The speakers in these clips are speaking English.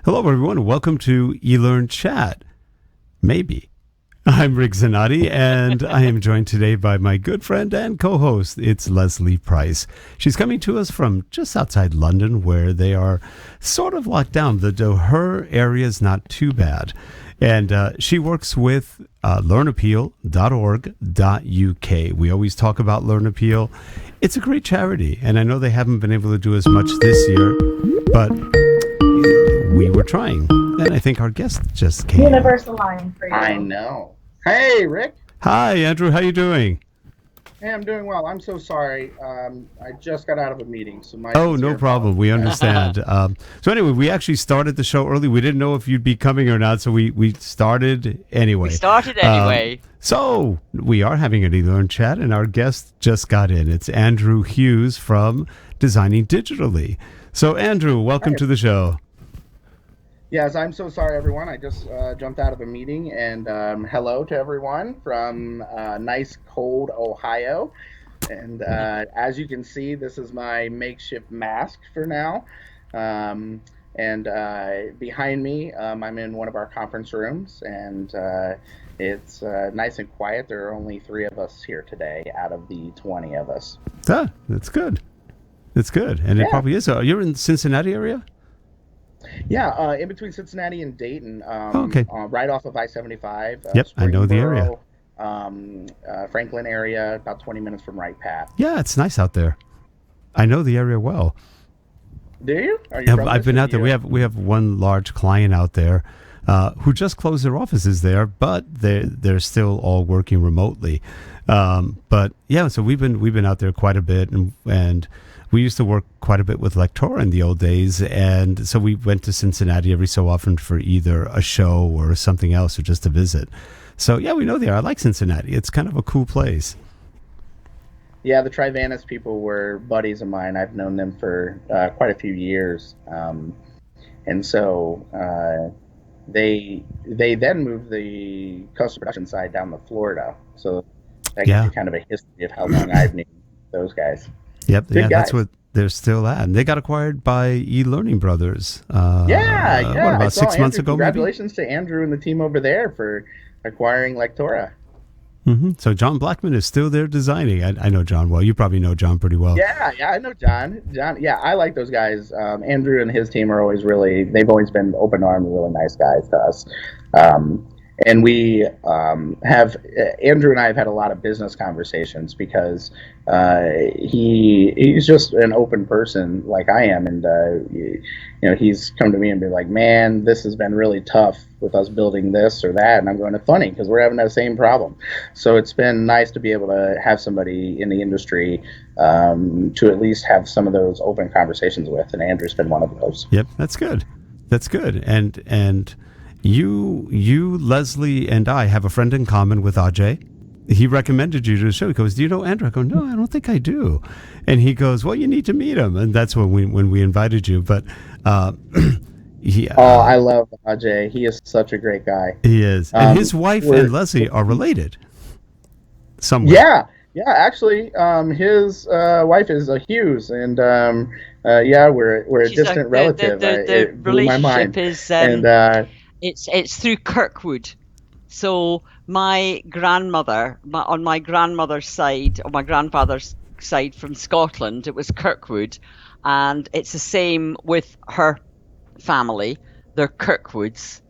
Hello, everyone. Welcome to eLearnChat. Maybe. I'm Rick Zanotti, and I am joined today by my good friend and co-host. It's Lesley Price. She's coming to us from just outside London, where they are sort of locked down, though her area is not too bad. And she works with learnappeal.org.uk. We always talk about Learn Appeal. It's a great charity, and I know they haven't been able to do as much this year, but we were trying, and I think our guest just came. Universal line for you. I know. Hey, Rick. Hi, Andrew. How you doing? Hey, I'm doing well. I'm so sorry. I just got out of a meeting, so my. Oh, no problem. We understand. So anyway, we actually started the show early. We didn't know if you'd be coming or not, so we started anyway. So we are having an eLearnChat, and our guest just got in. It's Andrew Hughes from Designing Digitally. So Andrew, welcome to the show. Yes, I'm so sorry, everyone. I just jumped out of a meeting, and hello to everyone from nice, cold Ohio. And as you can see, this is my makeshift mask for now. And behind me, I'm in one of our conference rooms, and it's nice and quiet. There are only 3 of us here today out of the 20 of us. Ah, that's good. That's good. And it probably is. You're in the Cincinnati area? Yeah, in between Cincinnati and Dayton, right off of I-75. Yep, I know the area. Franklin area, about 20 minutes from Wright Path. Yeah, it's nice out there. I know the area well. Do you? I've been out there. We have one large client out there who just closed their offices there, but they're still all working remotely. But yeah, so we've been out there quite a bit, and we used to work quite a bit with Lectora in the old days, and so we went to Cincinnati every so often for either a show or something else or just to visit. So yeah, we know there. I like Cincinnati. It's kind of a cool place. Yeah, the Trivanis people were buddies of mine. I've known them for quite a few years, and so they then moved the customer production side down to Florida. So that gives you kind of a history of how long I've known those guys. Yep, that's what they're still at. And they got acquired by eLearning Brothers. About I 6 months ago, Congratulations to Andrew and the team over there for acquiring Lectora. Mm-hmm. So John Blackman is still there designing. I know John well. You probably know John pretty well. Yeah, I know John. Yeah, I like those guys. Andrew and his team are always they've always been open-armed, really nice guys to us. And we Andrew and I have had a lot of business conversations because he's just an open person like I am. And, he's come to me and be like, man, this has been really tough with us building this or that. And I'm going, funny, because we're having that same problem. So it's been nice to be able to have somebody in the industry to at least have some of those open conversations with. And Andrew's been one of those. Yep, that's good. That's good. And You, Lesley, and I have a friend in common with Ajay. He recommended you to the show. He goes, "Do you know Andrew?" I go, "No, I don't think I do." And he goes, "Well, you need to meet him." And that's when we invited you. But I love Ajay. He is such a great guy. He is, and his wife and Lesley are related. Somewhere. Yeah. Actually, his wife is a Hughes, and we're a distant relative. The relationship is it's through Kirkwood. So my grandmother, on my grandmother's side, or my grandfather's side from Scotland, it was Kirkwood, and it's the same with her family. They're Kirkwoods,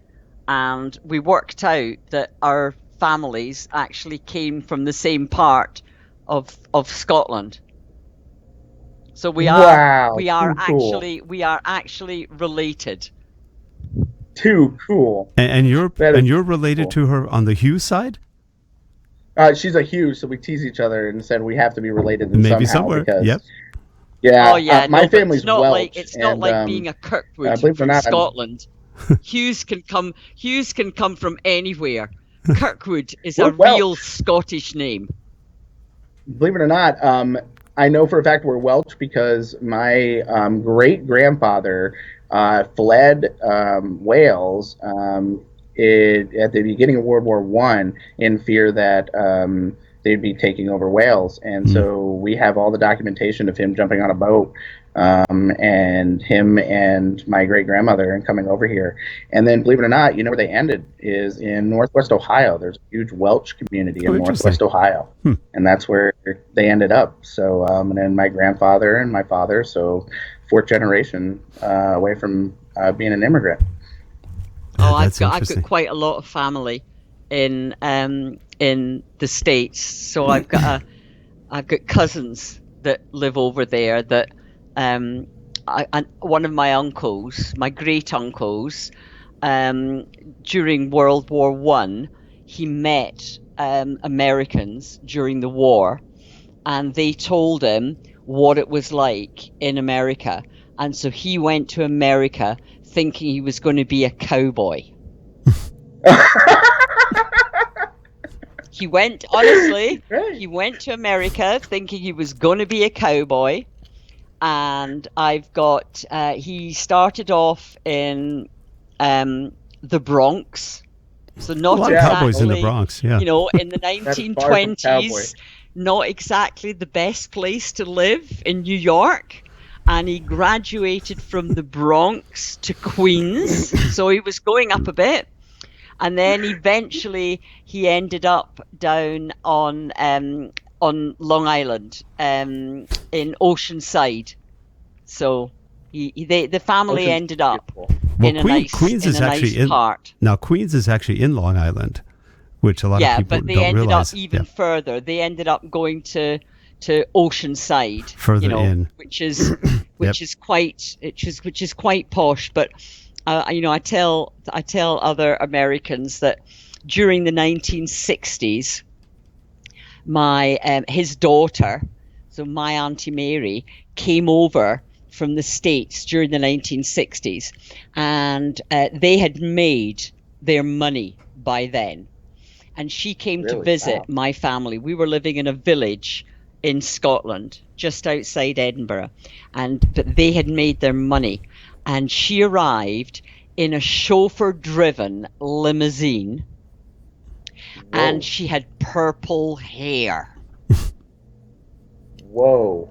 and we worked out that our families actually came from the same part of Scotland. So we are actually related. Too cool. And you're related to her on the Hughes side? She's a Hughes, so we tease each other and said we have to be related maybe somehow. somewhere. Because, yep. Yeah. My family's Welsh. It's not like being a Kirkwood from Scotland. Hughes can come from anywhere. Kirkwood is a real Scottish name. Believe it or not, I know for a fact we're Welsh because my great grandfather fled Wales at the beginning of World War I in fear that they'd be taking over Wales. And so we have all the documentation of him jumping on a boat and him and my great grandmother and coming over here. And then, believe it or not, where they ended is in Northwest Ohio. There's a huge Welsh community in Northwest Ohio, and that's where they ended up. So, and then my grandfather and my father, so fourth generation away from being an immigrant. I've got quite a lot of family in the States, so I've got cousins that live over there. That one of my uncles, my great uncles, during World War I, he met Americans during the war, and they told him what it was like in America, and so he went to America thinking he was going to be a cowboy. He went to America thinking he was going to be a cowboy. And I've got, he started off in the Bronx. So not exactly, cowboys in the Bronx, yeah. In the 1920s, not exactly the best place to live in New York. And he graduated from the Bronx to Queens. So he was going up a bit. And then eventually he ended up down on Long Island, in Oceanside. So the family ended up in a nice part. Now Queens is actually in Long Island, which a lot of people don't realize. Yeah, but they ended up even further. They ended up going to Oceanside, further in, which is quite posh. But I tell other Americans that during the 1960s, his daughter, so my Auntie Mary, came over from the States during the 1960s, and they had made their money by then. And she came to visit my family. We were living in a village in Scotland, just outside Edinburgh, but they had made their money. And she arrived in a chauffeur-driven limousine. Whoa. And she had purple hair. Whoa.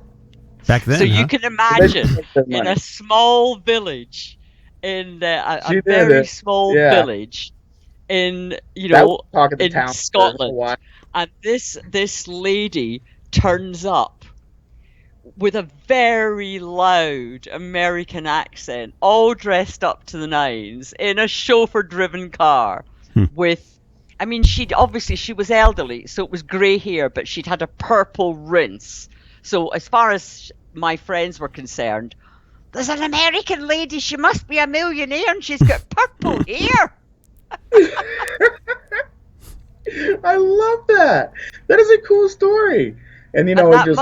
Back then, so you can imagine in a small village, in a very small village in Scotland, and this lady turns up with a very loud American accent, all dressed up to the nines, in a chauffeur-driven car with, she was elderly, so it was grey hair, but she'd had a purple rinse. So as far as my friends were concerned, there's an American lady, she must be a millionaire, and she's got purple hair. I love that. That is a cool story. And it embodies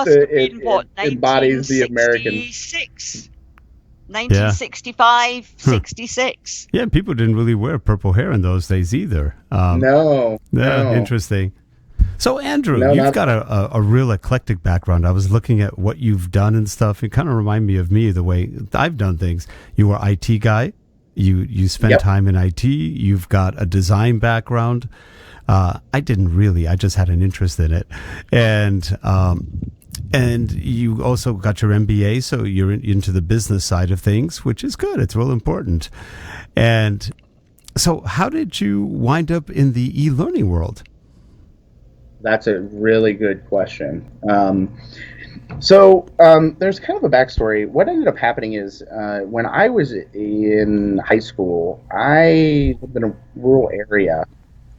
the American. 1965, 66. Yeah, people didn't really wear purple hair in those days either. No. Interesting. So, Andrew, you've got a real eclectic background. I was looking at what you've done and stuff. It kind of reminded me of me, the way I've done things. You were IT guy. You spent time in IT. You've got a design background. I didn't really. I just had an interest in it. And you also got your MBA, so you're into the business side of things, which is good. It's real important. And so how did you wind up in the e-learning world? That's a really good question. So there's kind of a backstory. What ended up happening is when I was in high school, I lived in a rural area,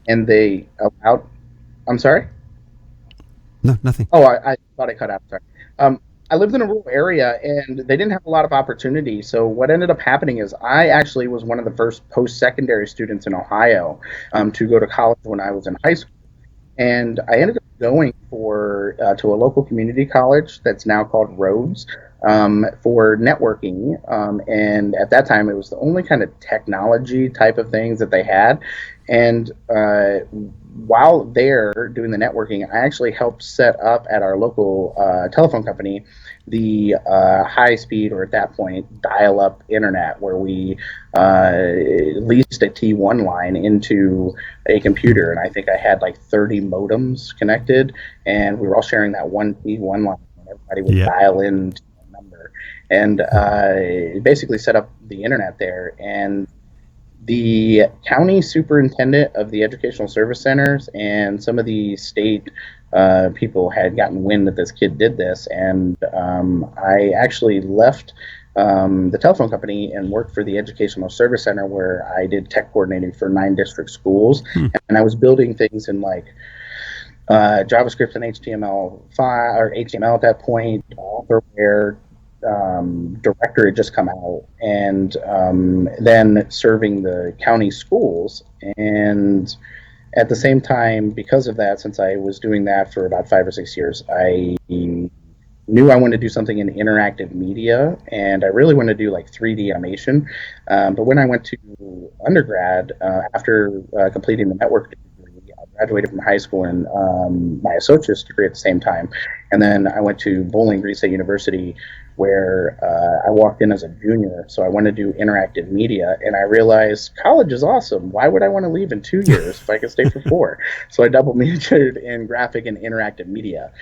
and they allowed... I'm sorry? No, nothing. Oh, I thought I cut out. Sorry. I lived in a rural area, and they didn't have a lot of opportunity. So what ended up happening is I actually was one of the first post-secondary students in Ohio to go to college when I was in high school. And I ended up going to a local community college that's now called Rhodes for networking. And at that time, it was the only kind of technology type of things that they had. And while there doing the networking, I actually helped set up at our local telephone company the high-speed, or at that point, dial-up internet, where we leased a T1 line into a computer. And I think I had like 30 modems connected, and we were all sharing that one T1 line. And everybody would dial in to a number. and basically set up the internet there. And the county superintendent of the educational service centers and some of the state people had gotten wind that this kid did this, and I actually left the telephone company and worked for the educational service center, where I did tech coordinating for 9 district schools, and I was building things in like JavaScript and HTML5 or HTML at that point, Authorware. Director had just come out, and then serving the county schools. And at the same time, because of that, since I was doing that for about 5 or 6 years, I knew I wanted to do something in interactive media, and I really wanted to do like 3D animation. But when I went to undergrad, after completing the network degree, I graduated from high school and my associate's degree at the same time. And then I went to Bowling Green State University, where I walked in as a junior. So I wanted to do interactive media, and I realized college is awesome. Why would I want to leave in 2 years if I could stay for 4? So I double majored in graphic and interactive media.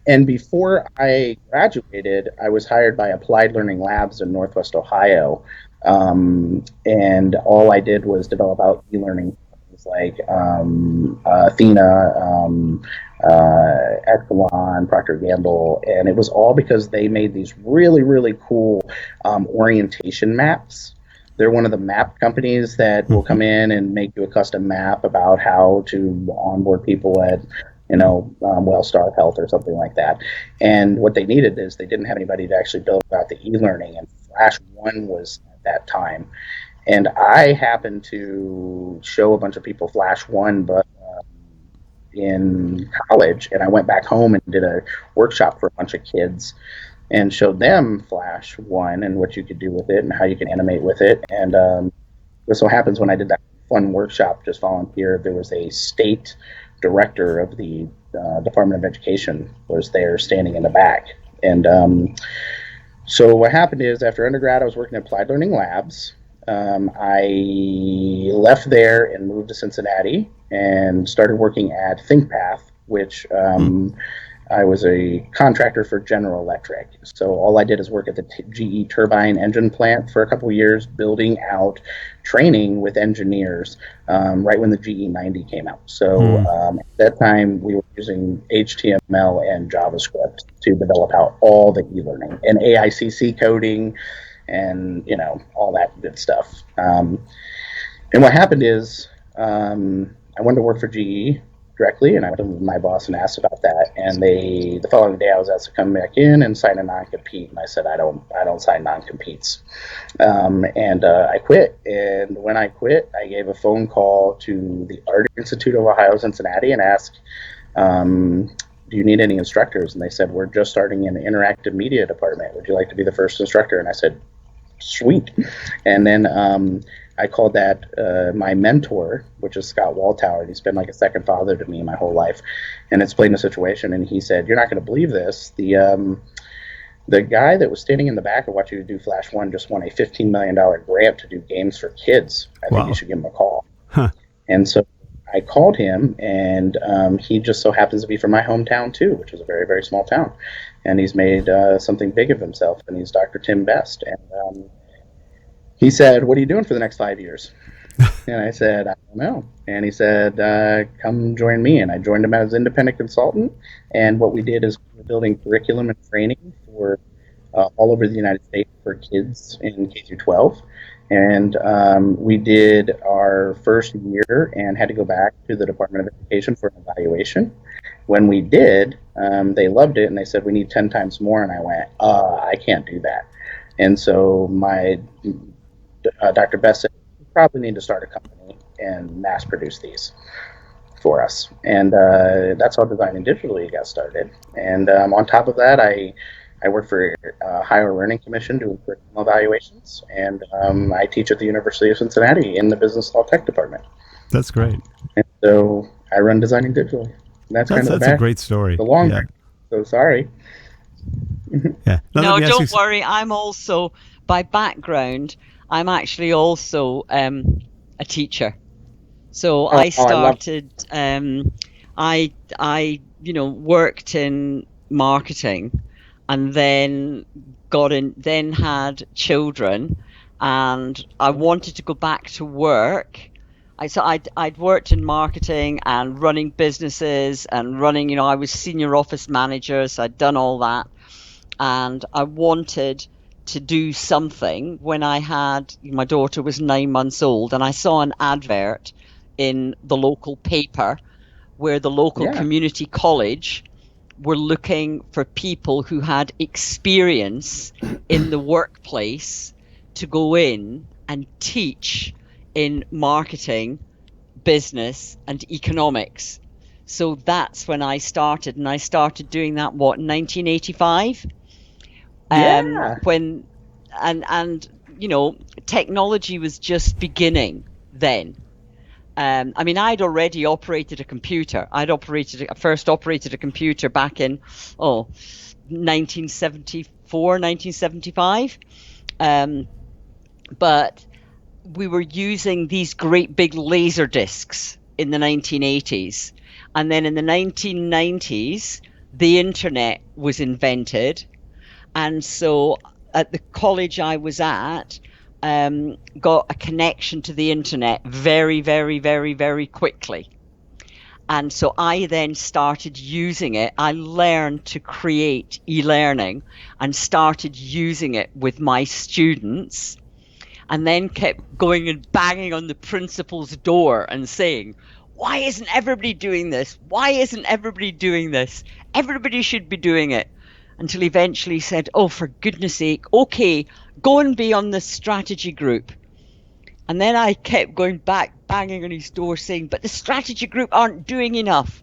And before I graduated, I was hired by Applied Learning Labs in Northwest Ohio. And all I did was develop out e-learning, like Athena, Echelon, Procter and Gamble, and it was all because they made these really, really cool orientation maps. They're one of the map companies that will come in and make you a custom map about how to onboard people at, Wellstar Health or something like that. And what they needed is they didn't have anybody to actually build out the e-learning, and Flash 1 was at that time. And I happened to show a bunch of people Flash 1, but in college, and I went back home and did a workshop for a bunch of kids and showed them Flash 1 and what you could do with it and how you can animate with it. And this so happens when I did that fun workshop, just volunteered, there was a state director of the Department of Education was there standing in the back. And so what happened is, after undergrad, I was working at Applied Learning Labs. I left there and moved to Cincinnati and started working at ThinkPath, which I was a contractor for General Electric. So all I did is work at the GE turbine engine plant for a couple of years, building out training with engineers right when the GE 90 came out. So at that time, we were using HTML and JavaScript to develop out all the e-learning and AICC coding and, all that good stuff. And what happened is I wanted to work for GE directly, and I went to my boss and asked about that. And the following day I was asked to come back in and sign a non-compete, and I said I don't sign non-competes. And I quit. And when I quit, I gave a phone call to the Art Institute of Ohio, Cincinnati, and asked, do you need any instructors? And they said, we're just starting an interactive media department. Would you like to be the first instructor? And I said, sweet. And then I called that my mentor, which is Scott Waltower. He's been like a second father to me my whole life, and explained the situation. And he said, you're not going to believe this. The guy that was standing in the back of watching you do Flash 1 just won a $15 million grant to do games for kids. I think you should give him a call. Huh. And so I called him, and he just so happens to be from my hometown too, which is a very, very small town. And he's made something big of himself, and he's Dr. Tim Best. And he said, what are you doing for the next 5 years? And I said, I don't know. And he said, come join me. And I joined him as independent consultant. And what we did is we're building curriculum and training for all over the United States for kids in K through 12. And we did our first year and had to go back to the Department of Education for an evaluation. When we did, they loved it, and they said, we need 10 times more. And I went, I can't do that. And so my Dr. Best said, you probably need to start a company and mass produce these for us. And that's how Designing Digitally got started. And on top of that, I work for Higher Learning Commission doing curriculum evaluations, and I teach at the University of Cincinnati in the Business Law Tech Department. That's great. And so I run Designing Digitally. And that's a great story. The long time. So sorry. Yeah. No, don't worry. I'm also, by background, I'm actually also a teacher. So I started. I worked in marketing. and then then had children, and I wanted to go back to work. I'd worked in marketing and running businesses and running, I was senior office manager, so I'd done all that. And I wanted to do something when my daughter was 9 months old, and I saw an advert in the local paper where the local community college were looking for people who had experience in the workplace to go in and teach in marketing, business, and economics. So that's when I started, and I started doing that, in 1985? When technology was just beginning then. I'd already operated a computer. I first operated a computer back in 1974, 1975. But we were using these great big laser discs in the 1980s. And then in the 1990s, the internet was invented. And so at the college I was at, got a connection to the internet very, very, very, very quickly. And so I then started using it. I learned to create e-learning and started using it with my students, and then kept going and banging on the principal's door and saying, why isn't everybody doing this? Why isn't everybody doing this? Everybody should be doing it. Until eventually said, oh, for goodness sake, okay, go and be on the strategy group. And then I kept going back, banging on his door saying, but the strategy group aren't doing enough.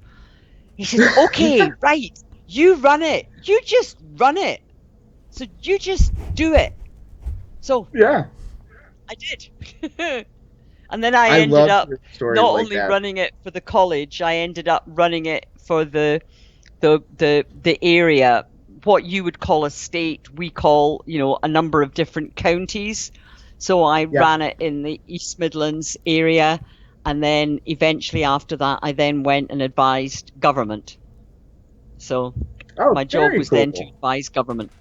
He said, okay, right, you run it. You just run it. So you just do it. So yeah, I did. And then I ended up not only running it for the college, I ended up running it for the area, what you would call a state, we call, a number of different counties. So I ran it in the East Midlands area, and then eventually after that, I then went and advised government. So my job was then to advise government.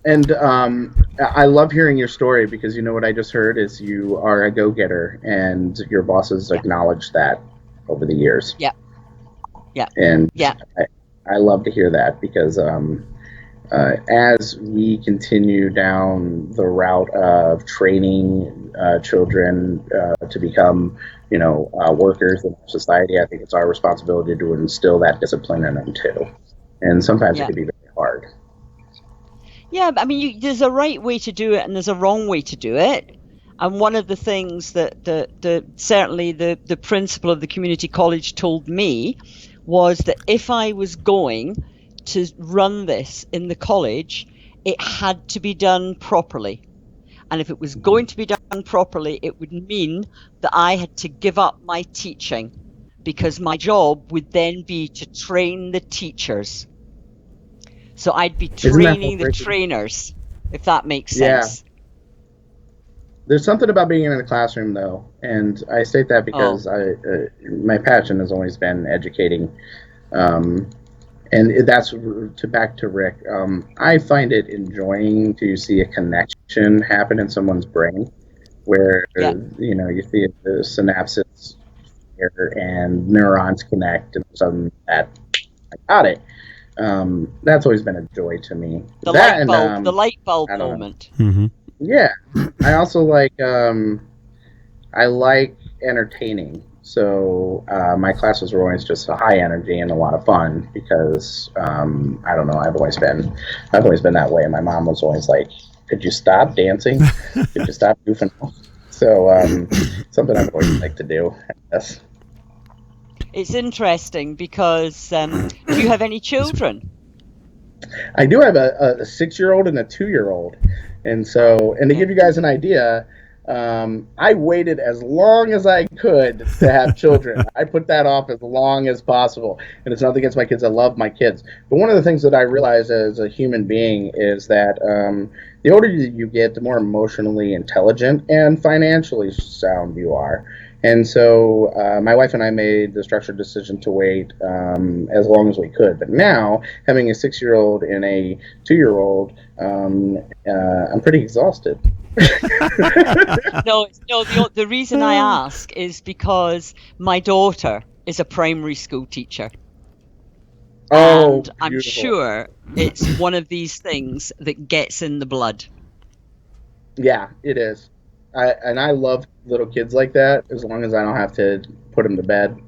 And I love hearing your story, because what I just heard is you are a go-getter, and your bosses acknowledged that over the years. Yeah. Yeah. And I love to hear that, because as we continue down the route of training children to become, workers in society, I think it's our responsibility to instill that discipline in them too. And sometimes it can be very hard. Yeah, there's a right way to do it and there's a wrong way to do it. And one of the things that certainly the principal of the community college told me was that if I was going to run this in the college, it had to be done properly. And if it was going to be done properly, it would mean that I had to give up my teaching, because my job would then be to train the teachers. So I'd be training the trainers, if that makes sense. There's something about being in the classroom, though, and I state that because my passion has always been educating, and that's back to Rick. I find it enjoying to see a connection happen in someone's brain, where you see the synapses here and neurons connect, and something that I got it. That's always been a joy to me. The light bulb moment. Mm-hmm. Yeah, I also like entertaining. So my classes were always just a high energy and a lot of fun, because I don't know, I've always been that way. My mom was always like, "Could you stop dancing? Could you stop goofing off?" So something I've always liked to do, I guess. It's interesting because do you have any children? I do have a 6-year-old and a 2-year-old. And so, to give you guys an idea, I waited as long as I could to have children. I put that off as long as possible. And it's nothing against my kids. I love my kids. But one of the things that I realize as a human being is that the older you get, the more emotionally intelligent and financially sound you are. And so my wife and I made the structured decision to wait as long as we could. But now, having a 6-year-old and a 2-year-old, I'm pretty exhausted. No. The reason I ask is because my daughter is a primary school teacher. Oh, and I'm sure it's one of these things that gets in the blood. Yeah, it is. I love little kids like that, as long as I don't have to put them to bed.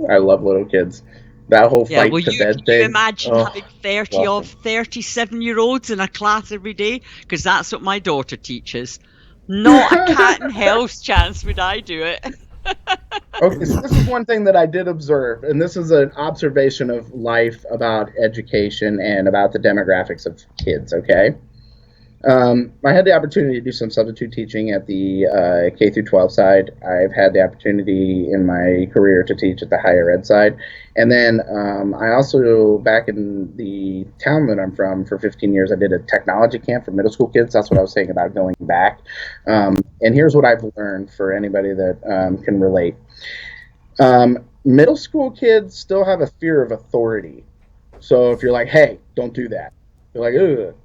I love little kids. That whole fight to bed thing. Can you imagine having 37-year-olds in a class every day? Because that's what my daughter teaches. Not a cat in hell's chance would I do it. Okay, so this is one thing that I did observe, and this is an observation of life about education and about the demographics of kids, okay? I had the opportunity to do some substitute teaching at the K through 12 side. I've had the opportunity in my career to teach at the higher ed side. And then I also, back in the town that I'm from for 15 years, I did a technology camp for middle school kids. That's what I was saying about going back. And here's what I've learned for anybody that can relate. Middle school kids still have a fear of authority. So if you're like, hey, don't do that, they're like, ugh.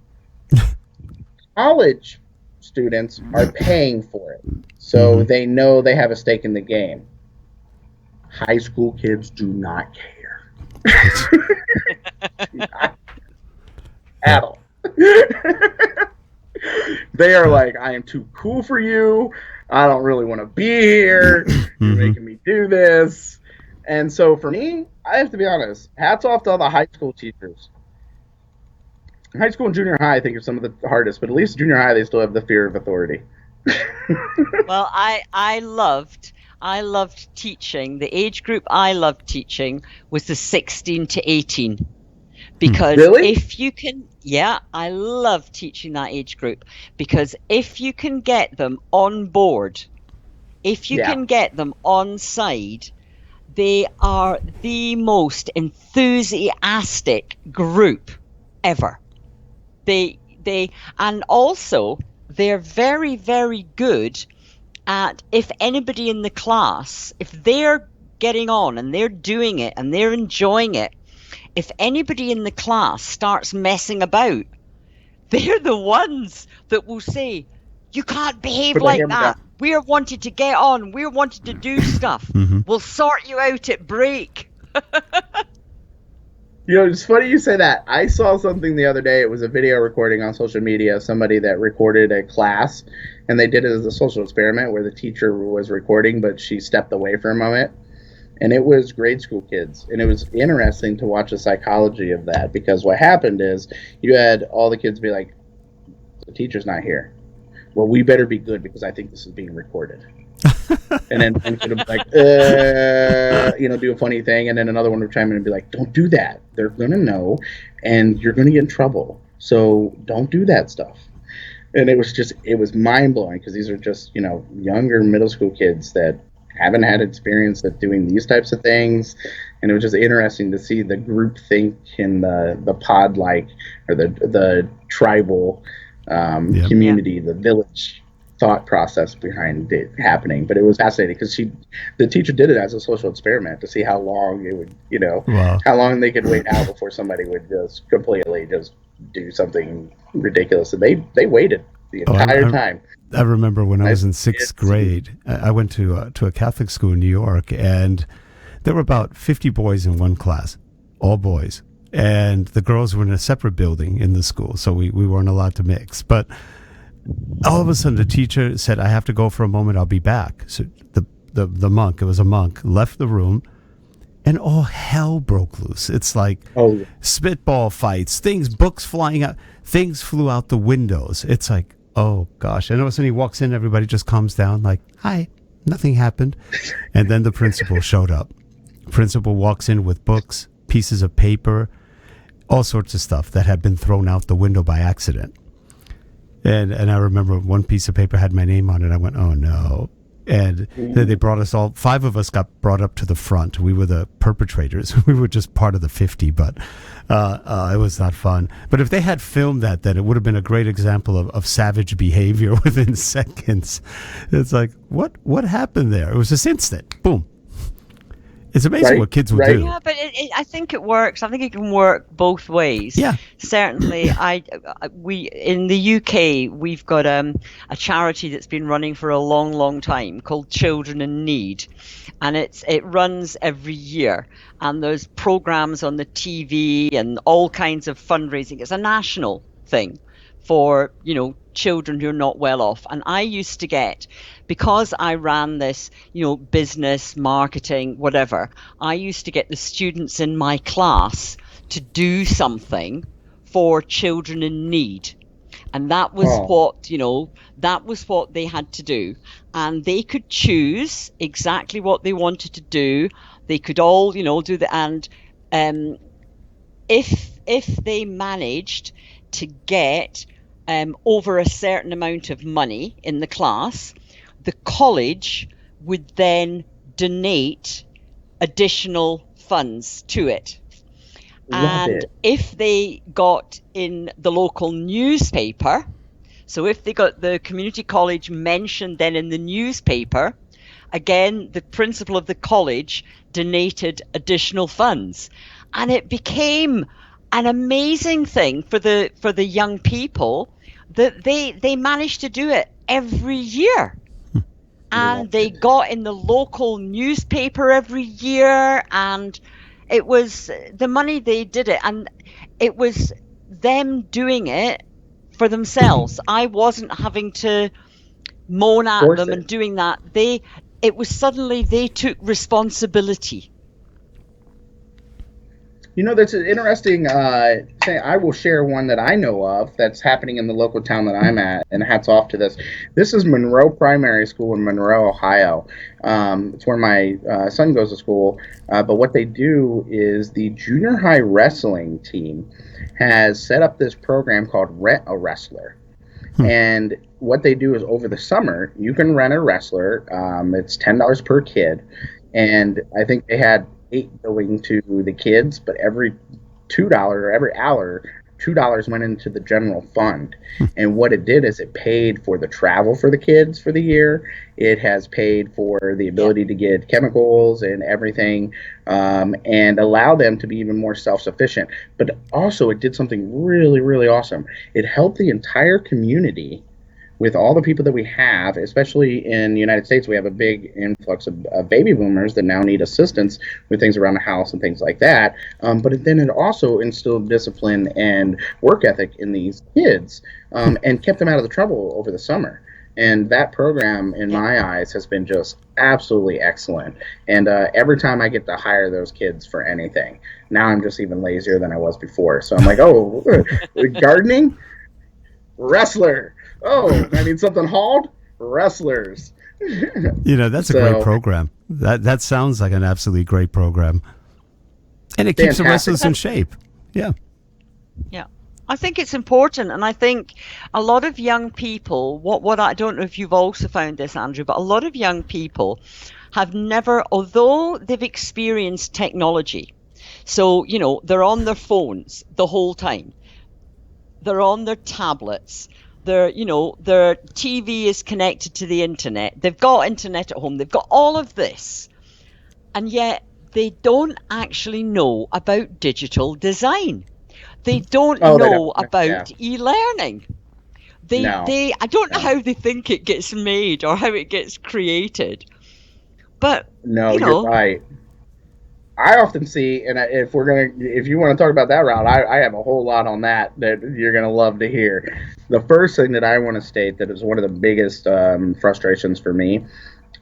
College students are paying for it, so they know they have a stake in the game. High school kids do not care. Not at all. They are like, I am too cool for you. I don't really want to be here. You're making me do this. And so for me, I have to be honest, hats off to all the high school teachers. High school and junior high, I think, are some of the hardest, but at least junior high, they still have the fear of authority. Well, I loved teaching. The age group I loved teaching was the 16 to 18. Because if you can, I love teaching that age group, because if you can get them on board, if you can get them on side, they are the most enthusiastic group ever. And also they're very, very good at, if anybody in the class, if they're getting on and they're doing it and they're enjoying it, if anybody in the class starts messing about, they're the ones that will say, you can't behave like that. We're wanting to get on. We're wanting to do stuff. We'll sort you out at break. You know, it's funny you say that. I saw something the other day. It was a video recording on social media of somebody that recorded a class, and they did it as a social experiment where the teacher was recording, but she stepped away for a moment. And it was grade school kids. And it was interesting to watch the psychology of that, because what happened is you had all the kids be like, the teacher's not here. Well, we better be good because I think this is being recorded. And then one could have like, do a funny thing, and then another one would chime in and be like, don't do that. They're going to know, and you're going to get in trouble. So don't do that stuff. And it was mind-blowing, because these are just, younger middle school kids that haven't had experience at doing these types of things. And it was just interesting to see the group think in the pod-like, or the tribal community, the village thought process behind it happening. But it was fascinating, because the teacher did it as a social experiment to see how long it would, how long they could wait out before somebody would just completely just do something ridiculous. And they waited the entire time. I remember when I was in sixth grade, I went to a Catholic school in New York, and there were about 50 boys in one class, all boys. And the girls were in a separate building in the school, so we weren't allowed to mix. But all of a sudden, the teacher said, I have to go for a moment, I'll be back. So the monk, it was a monk, left the room, and all hell broke loose. It's like spitball fights, books flying out, things flew out the windows. It's like, oh gosh. And all of a sudden he walks in, everybody just calms down, like, hi, nothing happened. And then the principal showed up. Principal walks in with books, pieces of paper, all sorts of stuff that had been thrown out the window by accident. And I remember one piece of paper had my name on it. I went, oh no. And they brought us all, 5 of us got brought up to the front. We were the perpetrators. We were just part of the 50, but it was not fun. But if they had filmed that, then it would have been a great example of savage behavior within seconds. It's like, what happened there? It was just instant. Boom. It's amazing what kids will do. Yeah, but I think it works. I think it can work both ways. Yeah. Certainly, we in the UK, we've got a charity that's been running for a long, long time called Children in Need, and it runs every year. And there's programs on the TV and all kinds of fundraising. It's a national thing for, children who are not well off. And I used to get, because I ran this, business, marketing, whatever, I used to get the students in my class to do something for children in need. And that was what they had to do. And they could choose exactly what they wanted to do. They could all, do the, and if they managed to get over a certain amount of money in the class, the college would then donate additional funds to it. If they got in the local newspaper, so if they got the community college mentioned then in the newspaper, again, the principal of the college donated additional funds. And it became an amazing thing for the young people that they managed to do it every year. And they got in the local newspaper every year, and it was the money they did it, and it was them doing it for themselves. I wasn't having to moan at them and doing that. It was suddenly they took responsibility. That's an interesting thing. I will share one that I know of that's happening in the local town that I'm at, and hats off to this. This is Monroe Primary School in Monroe, Ohio. It's where my son goes to school. But what they do is the junior high wrestling team has set up this program called Rent a Wrestler. And what they do is over the summer, you can rent a wrestler. It's $10 per kid. And I think they had 8 going to the kids, but every $2 or every hour, $2 went into the general fund. And what it did is it paid for the travel for the kids for the year. It has paid for the ability to get chemicals and everything, and allow them to be even more self-sufficient. But also it did something really, really awesome. It helped the entire community. With all the people that we have, especially in the United States, we have a big influx of baby boomers that now need assistance with things around the house and things like that. But then it also instilled discipline and work ethic in these kids, and kept them out of the trouble over the summer. And that program, in my eyes, has been just absolutely excellent. And every time I get to hire those kids for anything, now I'm just even lazier than I was before. So I'm like, oh, gardening? Wrestler. Oh, I need something hauled? Wrestlers. That's a great program. That sounds like an absolutely great program. And it keeps the wrestlers in shape. Yeah. Yeah. I think it's important, and I think a lot of young people, what I don't know if you've also found this, Andrew, but a lot of young people have never, although they've experienced technology, so, they're on their phones the whole time. They're on their tablets. Their TV is connected to the internet. They've got internet at home. They've got all of this. And yet they don't actually know about digital design. They don't know about e-learning. I don't know how they think it gets made or how it gets created. But you're right. I often see, and if you want to talk about that route, I have a whole lot on that you're going to love to hear. The first thing that I want to state that is one of the biggest frustrations for me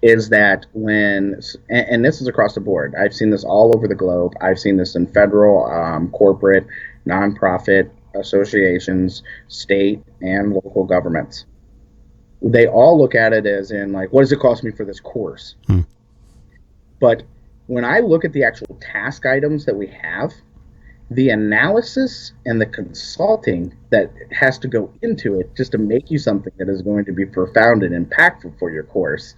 is that and this is across the board. I've seen this all over the globe. I've seen this in federal, corporate, nonprofit associations, state, and local governments. They all look at it as in like, what does it cost me for this course? But when I look at the actual task items that we have, the analysis and the consulting that has to go into it just to make you something that is going to be profound and impactful for your course,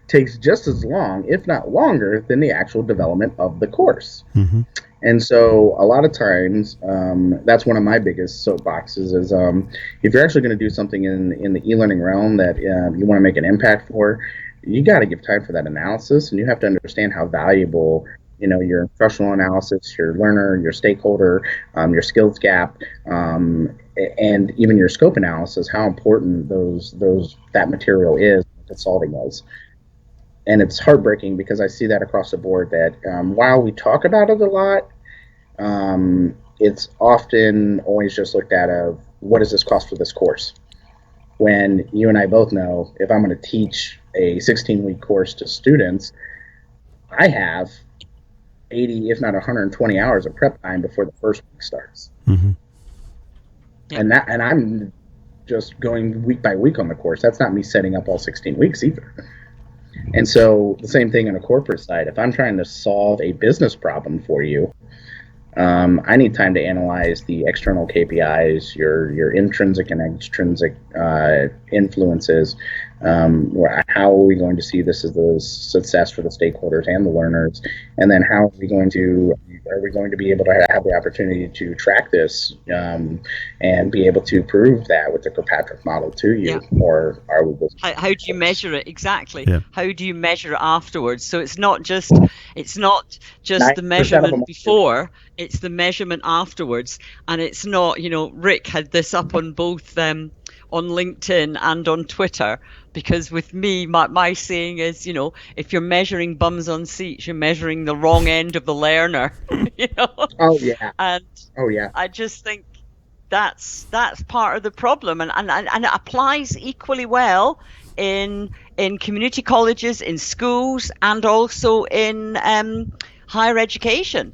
takes just as long, if not longer, than the actual development of the course. Mm-hmm. And so a lot of times, that's one of my biggest soapboxes is if you're actually going to do something in the e-learning realm that you want to make an impact for, you got to give time for that analysis, and you have to understand how valuable, your instructional analysis, your learner, your stakeholder, your skills gap, and even your scope analysis, how important that material is, consulting is. And it's heartbreaking because I see that across the board that while we talk about it a lot, it's often always just looked at of what does this cost for this course? When you and I both know if I'm going to teach a 16-week course to students, I have 80, if not 120 hours of prep time before the first week starts. Mm-hmm. Yeah. And I'm just going week by week on the course. That's not me setting up all 16 weeks either. And so the same thing on a corporate side. If I'm trying to solve a business problem for you, I need time to analyze the external KPIs, your intrinsic and extrinsic influences. How are we going to see this as a success for the stakeholders and the learners? And then how are we going to be able to have the opportunity to track this and be able to prove that with the Kirkpatrick model to you? Yeah. Or are we just... How do you measure it exactly? Yeah. How do you measure it afterwards? So it's not just the measurement before, it's the measurement afterwards. And it's not, Rick had this up on both on LinkedIn and on Twitter, because with me, my saying is, if you're measuring bums on seats, you're measuring the wrong end of the learner. Oh yeah. And I just think that's part of the problem, and it applies equally well in community colleges, in schools, and also in higher education.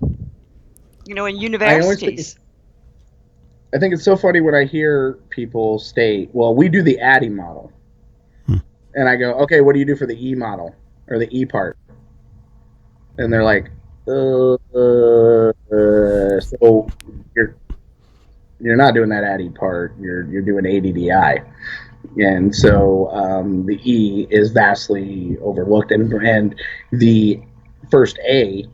In universities. I think it's so funny when I hear people state, well, we do the ADDIE model. And I go, okay, what do you do for the E model or the E part? And they're like, so you're not doing that ADDIE part. You're doing ADDIE. And so the E is vastly overlooked. And the first A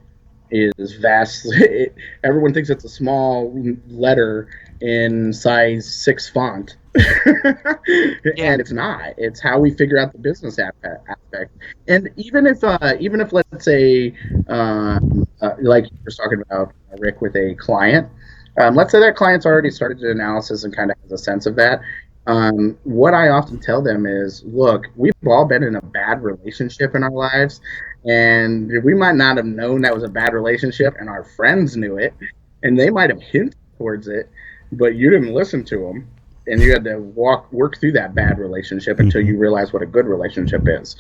is vastly, everyone thinks it's a small letter in size 6 font. And it's not. It's how we figure out the business aspect. And even if let's say like you were talking about, Rick, with a client, let's say that client's already started an analysis and kind of has a sense of that. What I often tell them is, look, we've all been in a bad relationship in our lives, and we might not have known that was a bad relationship, and our friends knew it, and they might have hinted towards it, but you didn't listen to them, and you had to work through that bad relationship until you realize what a good relationship is.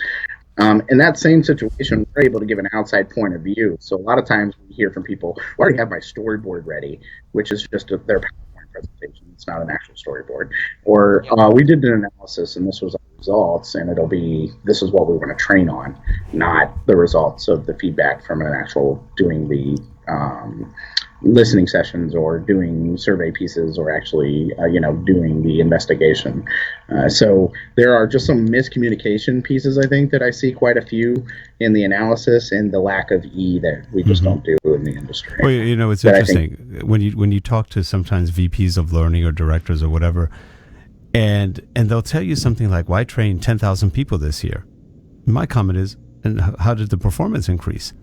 In that same situation, we're able to give an outside point of view. So a lot of times we hear from people, I already have my storyboard ready, which is just their PowerPoint presentation. It's not an actual storyboard. Or we did an analysis, and this was our results, and this is what we want to train on, not the results of the feedback from an actual doing the listening sessions or doing survey pieces or actually, doing the investigation. So there are just some miscommunication pieces, I think, that I see quite a few in the analysis, and the lack of E that we just don't do in the industry. Well, it's interesting when you talk to sometimes VPs of learning or directors or whatever, and they'll tell you something like, well, I trained 10,000 people this year. My comment is, and how did the performance increase?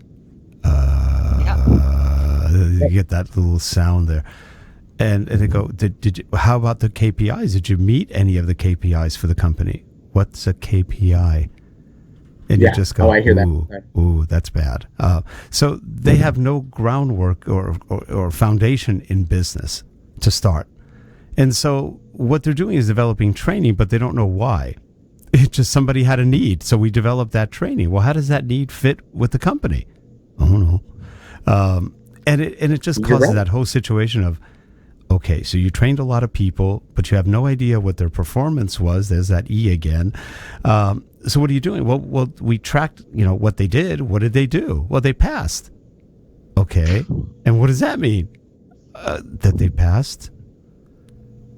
You get that little sound there, and they go, did you, how about the KPIs? Did you meet any of the KPIs for the company? What's a KPI? And you just go, I hear that. Ooh, that's bad. So they have no groundwork or foundation in business to start. And so what they're doing is developing training, but they don't know why. It's just somebody had a need, so we developed that training. Well, how does that need fit with the company? I don't know. And it just causes that whole situation of, okay, so you trained a lot of people, but you have no idea what their performance was. There's that E again. So what are you doing? Well, we tracked, what they did. What did they do? Well, they passed. Okay. And what does that mean? That they passed.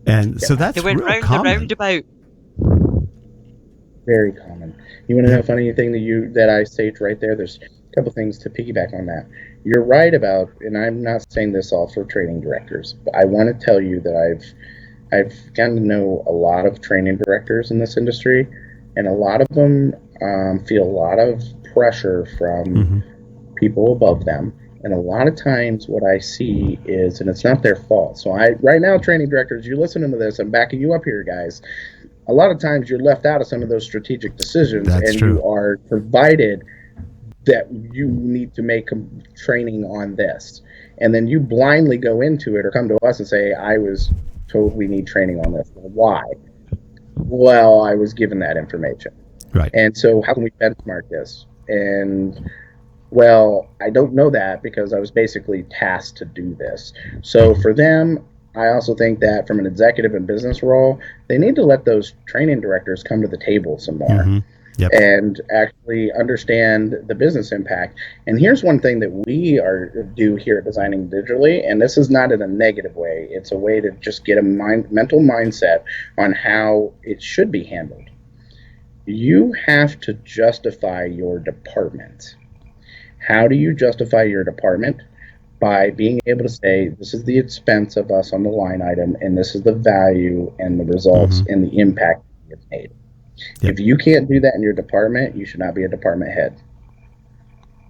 And so that's they went real round common. the roundabout. very common. You want to know a funny thing that I state right there? There's a couple things to piggyback on that. You're right about, and I'm not saying this all for training directors, but I want to tell you that I've gotten to know a lot of training directors in this industry, and a lot of them feel a lot of pressure from people above them. And a lot of times what I see is, and it's not their fault. So right now, training directors, you're listening to this, I'm backing you up here, guys. A lot of times you're left out of some of those strategic decisions. That's true. You are provided that you need to make training on this. And then you blindly go into it or come to us and say, I was told we need training on this. Well, why? Well, I was given that information. Right. And so how can we benchmark this? And well, I don't know that because I was basically tasked to do this. So for them, I also think that from an executive and business role, they need to let those training directors come to the table some more. Yep. And actually understand the business impact. And here's one thing that we do here at Designing Digitally, and this is not in a negative way. It's a way to just get a mental mindset on how it should be handled. You have to justify your department. How do you justify your department? By being able to say, this is the expense of us on the line item, and this is the value and the results and the impact it's made. Yep. If you can't do that in your department, you should not be a department head.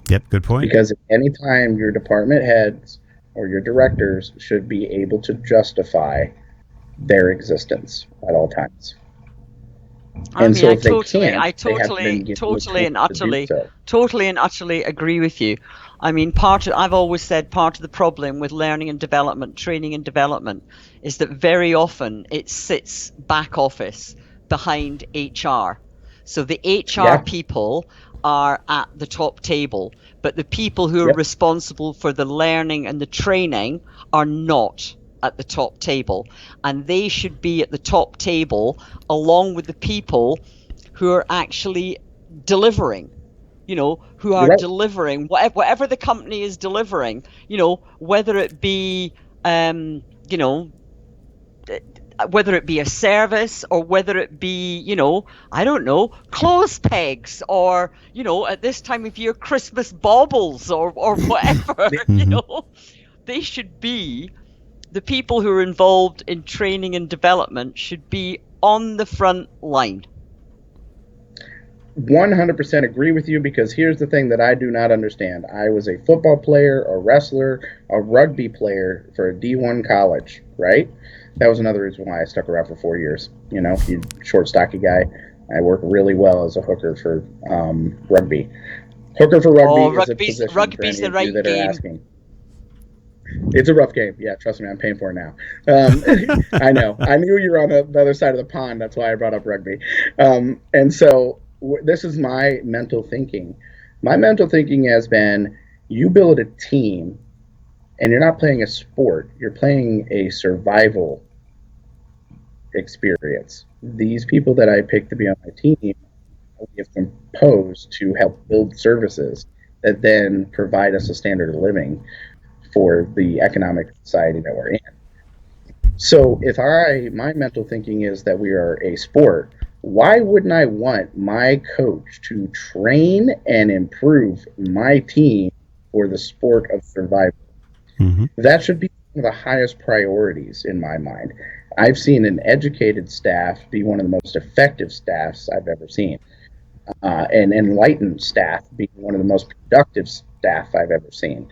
Yep, good point. Because at any time, your department heads or your directors should be able to justify their existence at all times. I totally and utterly agree with you. I mean, I've always said part of the problem with learning and development, training and development, is that very often it sits back office behind HR. So the HR people are at the top table, but the people who are responsible for the learning and the training are not at the top table, and they should be at the top table along with the people who are actually delivering, who are delivering whatever the company is delivering, whether it be whether it be a service or whether it be, I don't know, clothes pegs or, at this time of year, Christmas baubles or whatever, they should be, the people who are involved in training and development should be on the front line. 100% agree with you, because here's the thing that I do not understand. I was a football player, a wrestler, a rugby player for a D1 college, right? That was another reason why I stuck around for 4 years. You short, stocky guy. I worked really well as a hooker for rugby. Hooker for rugby is a position rugby's for any the right of you that game. are asking. It's a rough game. Yeah, trust me, I'm paying for it now. I know. I knew you were on the other side of the pond. That's why I brought up rugby. And so this is my mental thinking. My mental thinking has been, you build a team, and you're not playing a sport. You're playing a survival experience. These people that I picked to be on my team, we have composed to help build services that then provide us a standard of living for the economic society that we're in. So if my mental thinking is that we are a sport, why wouldn't I want my coach to train and improve my team for the sport of survival? That should be one of the highest priorities in my mind. I've seen an educated staff be one of the most effective staffs I've ever seen. An enlightened staff be one of the most productive staff I've ever seen.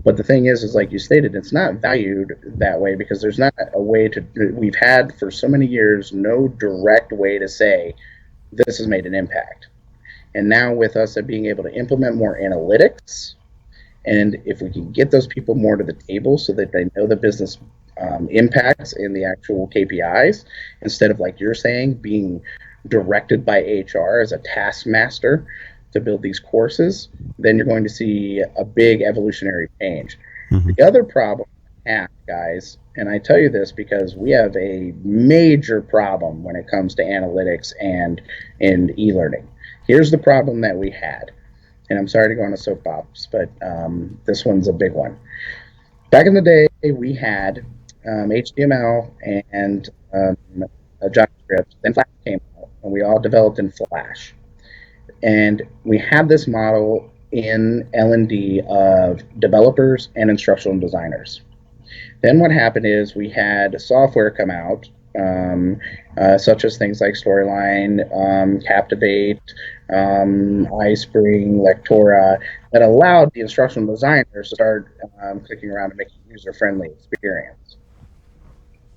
But the thing is like you stated, it's not valued that way because there's not a way we've had for so many years no direct way to say this has made an impact. And now with us being able to implement more analytics, and if we can get those people more to the table so that they know the business impacts and the actual KPIs, instead of, like you're saying, being directed by HR as a taskmaster to build these courses, then you're going to see a big evolutionary change. The other problem I have, guys, and I tell you this because we have a major problem when it comes to analytics and e-learning. Here's the problem that we had. And I'm sorry to go on a soapbox, but this one's a big one. Back in the day, we had HTML and JavaScript. Then Flash came out and we all developed in Flash. And we had this model in L&D of developers and instructional designers. Then what happened is we had software come out, such as things like Storyline, Captivate, iSpring, Lectora, that allowed the instructional designers to start clicking around and make a user-friendly experience.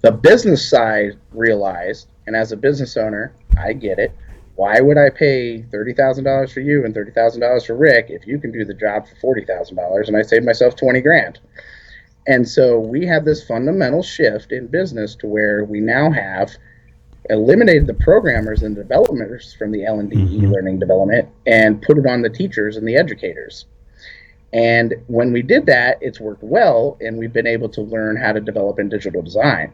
The business side realized, and as a business owner, I get it, why would I pay $30,000 for you and $30,000 for Rick if you can do the job for $40,000 and I save myself 20 grand? And so we have this fundamental shift in business to where we now have eliminated the programmers and developers from the L&D e-learning development and put it on the teachers and the educators. And when we did that, it's worked well, and we've been able to learn how to develop in digital design.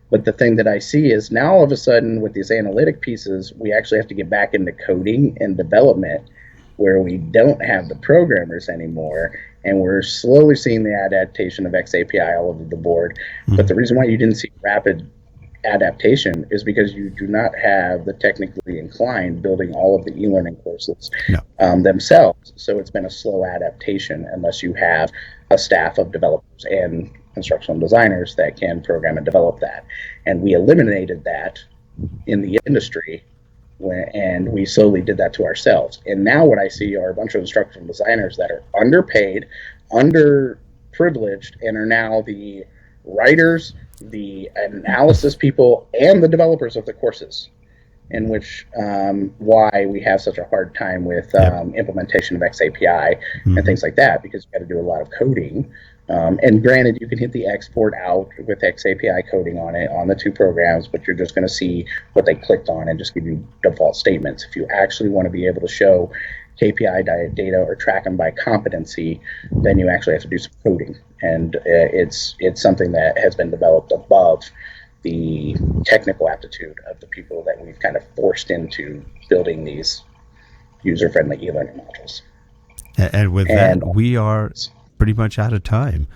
But the thing that I see is now all of a sudden with these analytic pieces, we actually have to get back into coding and development where we don't have the programmers anymore. And we're slowly seeing the adaptation of XAPI all over the board. But the reason why you didn't see rapid adaptation is because you do not have the technically inclined building all of the e-learning courses themselves. So it's been a slow adaptation unless you have a staff of developers and instructional designers that can program and develop that. And we eliminated that in the industry, and we slowly did that to ourselves. And now what I see are a bunch of instructional designers that are underpaid, underprivileged, and are now the writers, the analysis people, and the developers of the courses, in which why we have such a hard time with implementation of XAPI and things like that, because you got to do a lot of coding. And granted, you can hit the export out with XAPI coding on it on the two programs, but you're just going to see what they clicked on and just give you default statements. If you actually want to be able to show KPI data or track them by competency, then you actually have to do some coding. And it's something that has been developed above the technical aptitude of the people that we've kind of forced into building these user-friendly e-learning modules. And with that, we are pretty much out of time.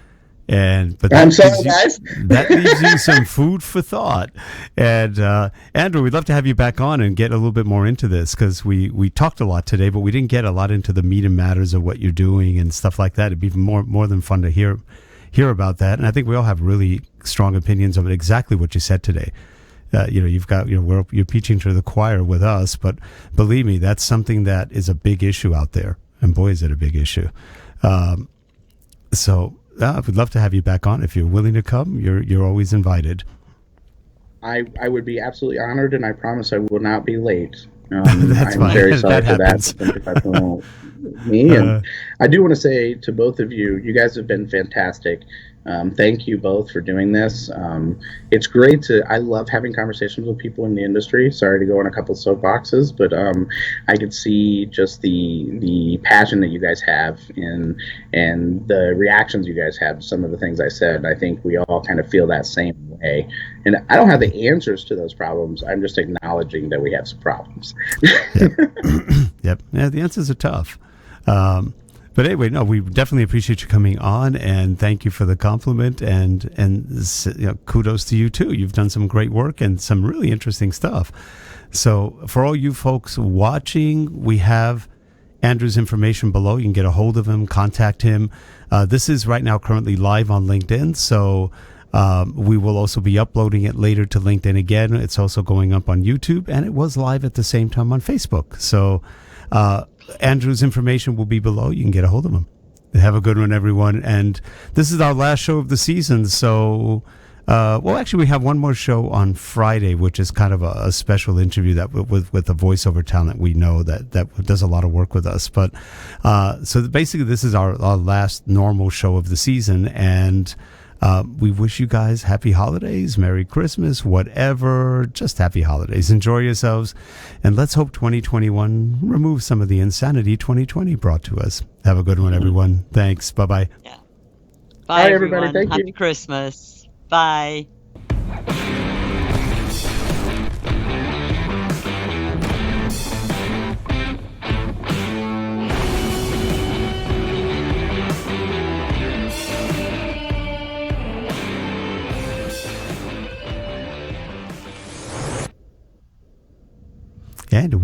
But I'm sorry, guys. That leaves you some food for thought. And Andrew, we'd love to have you back on and get a little bit more into this, because we talked a lot today, but we didn't get a lot into the meat and matters of what you're doing and stuff like that. It'd be more than fun to hear about that. And I think we all have really strong opinions of exactly what you said today. You've got you're preaching to the choir with us, but believe me, that's something that is a big issue out there. And boy, is it a big issue. So I would love to have you back on. If you're willing to come, you're always invited. I would be absolutely honored, and I promise I will not be late. That's I'm fine. very sorry for happens. that. Me, and I do want to say to both of you, you guys have been fantastic. Thank you both for doing this. It's great I love having conversations with people in the industry. Sorry to go on a couple of soapboxes, but I could see just the passion that you guys have and the reactions you guys have to some of the things I said. I think we all kind of feel that same way. And I don't have the answers to those problems. I'm just acknowledging that we have some problems. Yep. Yeah, the answers are tough. But anyway, no, we definitely appreciate you coming on, and thank you for the compliment, and kudos to you too. You've done some great work and some really interesting stuff. So for all you folks watching, we have Andrew's information below. You can get a hold of him, contact him. This is right now currently live on LinkedIn, so we will also be uploading it later to LinkedIn again. It's also going up on YouTube, and it was live at the same time on Facebook. So Andrew's information will be below. You can get a hold of him. Have a good one, everyone. And this is our last show of the season. So, actually, we have one more show on Friday, which is kind of a special interview that with a voiceover talent we know that does a lot of work with us. But so basically, this is our last normal show of the season, and we wish you guys happy holidays, Merry Christmas, whatever, just happy holidays. Enjoy yourselves. And let's hope 2021 removes some of the insanity 2020 brought to us. Have a good one, everyone. Thanks. Bye-bye. Yeah. Bye, everybody. Everyone. Thank you. Happy Christmas. Bye. And we